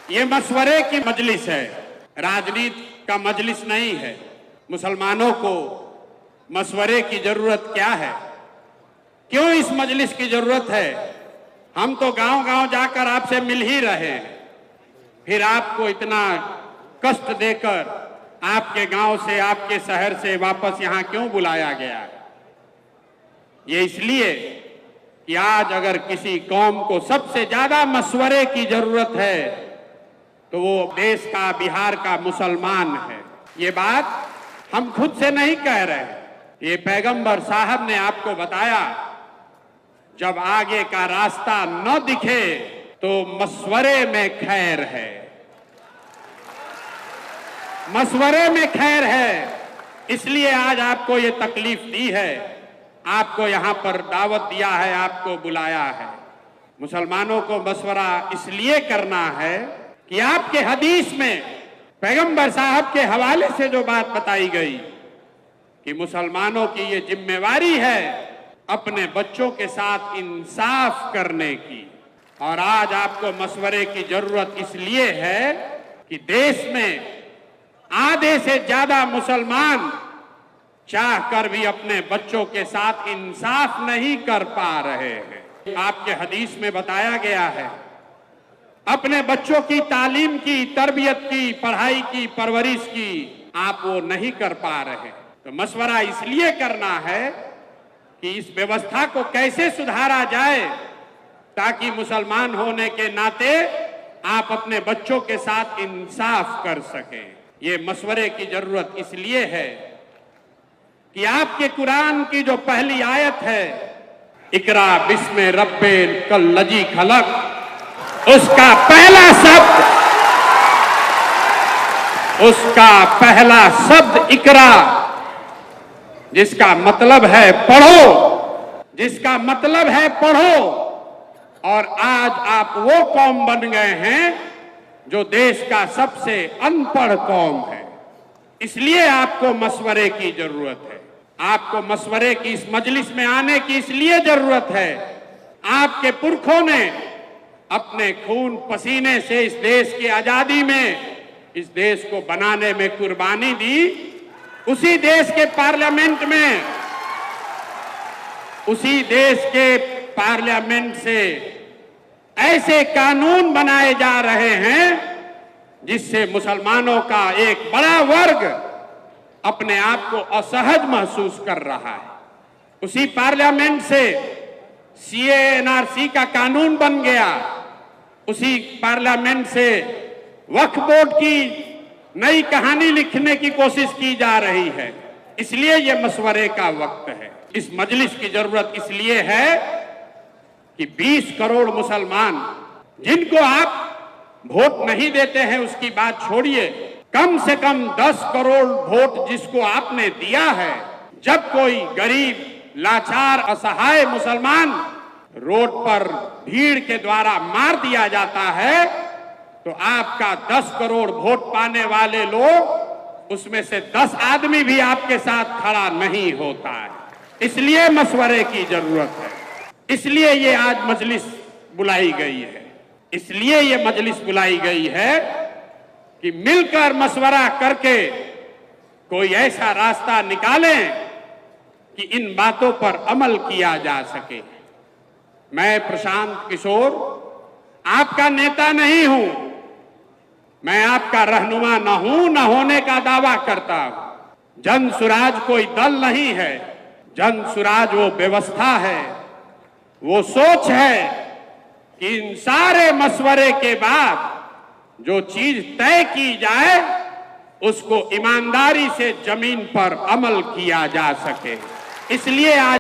ये मशवरे की मजलिस है, राजनीति का मजलिस नहीं है। मुसलमानों को मशवरे की जरूरत क्या है? क्यों इस मजलिस की जरूरत है? हम तो गांव-गांव जाकर आपसे मिल ही रहे हैं, फिर आपको इतना कष्ट देकर आपके गांव से, आपके शहर से वापस यहां क्यों बुलाया गया है? ये इसलिए कि आज अगर किसी कौम को सबसे ज्यादा मशवरे की जरूरत है तो वो देश का, बिहार का मुसलमान है। ये बात हम खुद से नहीं कह रहे, ये पैगंबर साहब ने आपको बताया, जब आगे का रास्ता न दिखे तो मशवरे में खैर है, मशवरे में खैर है। इसलिए आज आपको ये तकलीफ दी है, आपको यहां पर दावत दिया है, आपको बुलाया है। मुसलमानों को मशवरा इसलिए करना है कि आपके हदीस में पैगंबर साहब के हवाले से जो बात बताई गई कि मुसलमानों की ये जिम्मेवारी है अपने बच्चों के साथ इंसाफ करने की, और आज आपको मशवरे की जरूरत इसलिए है कि देश में आधे से ज्यादा मुसलमान चाहकर भी अपने बच्चों के साथ इंसाफ नहीं कर पा रहे हैं। आपके हदीस में बताया गया है, अपने बच्चों की तालीम की, तरबियत की, पढ़ाई की, परवरिश की आप वो नहीं कर पा रहे। तो मशवरा इसलिए करना है कि इस व्यवस्था को कैसे सुधारा जाए ताकि मुसलमान होने के नाते आप अपने बच्चों के साथ इंसाफ कर सकें। ये मशवरे की जरूरत इसलिए है कि आपके कुरान की जो पहली आयत है, इकरा बिस्मे रब्बिल कल्लजी खलक, उसका पहला शब्द इकरा, जिसका मतलब है पढ़ो, जिसका मतलब है पढ़ो। और आज आप वो कौम बन गए हैं जो देश का सबसे अनपढ़ कौम है। इसलिए आपको मशवरे की जरूरत है, आपको मशवरे की इस मजलिस में आने की इसलिए जरूरत है। आपके पुरखों ने अपने खून पसीने से इस देश की आजादी में, इस देश को बनाने में कुर्बानी दी। उसी देश के पार्लियामेंट में, उसी देश के पार्लियामेंट से ऐसे कानून बनाए जा रहे हैं जिससे मुसलमानों का एक बड़ा वर्ग अपने आप को असहज महसूस कर रहा है। उसी पार्लियामेंट से सीए एनआरसी का कानून बन गया, उसी पार्लियामेंट से वक्फ बोर्ड की नई कहानी लिखने की कोशिश की जा रही है। इसलिए यह मशवरे का वक्त है। इस मजलिस की जरूरत इसलिए है कि 20 करोड़ मुसलमान जिनको आप वोट नहीं देते हैं उसकी बात छोड़िए, कम से कम 10 करोड़ वोट जिसको आपने दिया है, जब कोई गरीब, लाचार, असहाय मुसलमान रोड पर भीड़ के द्वारा मार दिया जाता है तो आपका 10 करोड़ वोट पाने वाले लोग, उसमें से 10 आदमी भी आपके साथ खड़ा नहीं होता है। इसलिए मशवरे की जरूरत है, इसलिए ये आज मजलिस बुलाई गई है, इसलिए ये मजलिस बुलाई गई है कि मिलकर मशवरा करके कोई ऐसा रास्ता निकालें कि इन बातों पर अमल किया जा सके। मैं प्रशांत किशोर आपका नेता नहीं हूं, मैं आपका रहनुमा न हूं, न होने का दावा करता हूं। जन सुराज कोई दल नहीं है, जन सुराज वो व्यवस्था है, वो सोच है कि इन सारे मशवरे के बाद जो चीज तय की जाए उसको ईमानदारी से जमीन पर अमल किया जा सके। इसलिए आज